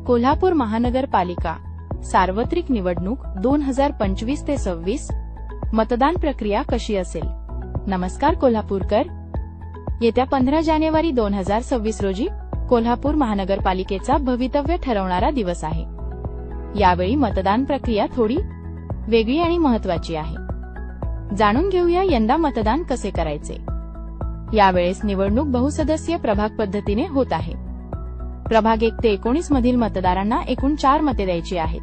कोल्हापूर महानगरपालिका सार्वत्रिक निवडणूक 2025 ते 26 मतदान प्रक्रिया कशी असेल? नमस्कार कोल्हापूरकर. येत्या 15 जानेवारी 2026 रोजी कोल्हापूर महानगरपालिकेचा भवितव्य ठरवणारा दिवस आहे. यावेळी मतदान प्रक्रिया थोडी वेगळी आणि महत्त्वाची आहे. जाणून घेऊया यंदा मतदान कसे करायचे. यावेळेस निवडणूक बहुसदस्यीय प्रभाग पद्धतीने होत आहे. प्रभाग 1 ते 19 मधील मतदारांना एकूण 4 मते द्यायची आहेत,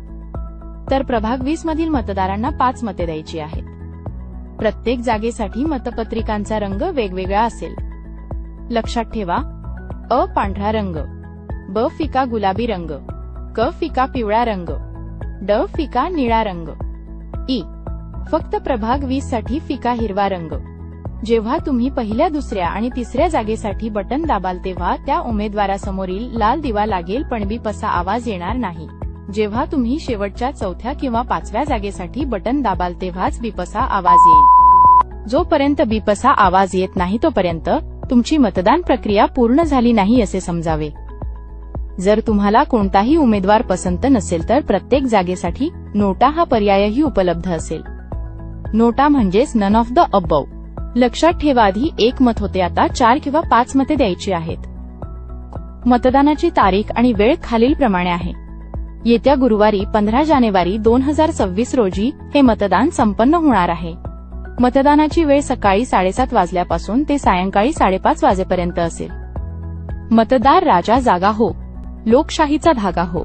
तर प्रभाग 20 मधील मतदारांना 5 मते द्यायची आहेत. प्रत्येक जागेसाठी मतपत्रिकांचा रंग वेगवेगळा असेल. लक्षात ठेवा: अ पांढरा रंग, ब फिका गुलाबी रंग, क फिका पिवळा रंग, ड फिका निळा रंग, ई फक्त प्रभाग 20 साठी फिका हिरवा रंग. जेव्हा तुम्ही पहिल्या, दुसऱ्या आणि तिसऱ्या जागेसाठी बटन दाबाल तेव्हा त्या उमेदवारासमोरील लाल दिवा लागेल, पण बीप असा आवाज येणार नाही. जेव्हा तुम्ही शेवटच्या चौथ्या किंवा 5व्या जागेसाठी बटन दाबाल तेव्हाच बीप असा आवाज येईल. जोपर्यंत बीप असा आवाज येत नाही तोपर्यंत तुमची मतदान प्रक्रिया पूर्ण झाली नाही असे समजावे. जर तुम्हाला कोणताही उमेदवार पसंत नसेल तर प्रत्येक जागेसाठी नोटा हा पर्यायही उपलब्ध असेल. नोटा म्हणजेच नन ऑफ द अबव. लक्षात ठेवा, आधी 1 मत होते, आता 4 किंवा 5 मते द्यायची आहेत. मतदानाची तारीख आणि वेळ खालीलप्रमाणे आहे. येत्या गुरुवारी 15 जानेवारी 2026 रोजी हे मतदान संपन्न होणार आहे. मतदानाची वेळ सकाळी 7:30 वाजल्यापासून ते सायंकाळी 5:30 वाजेपर्यंत असेल. मतदार राजा जागा हो, लोकशाहीचा धागा हो.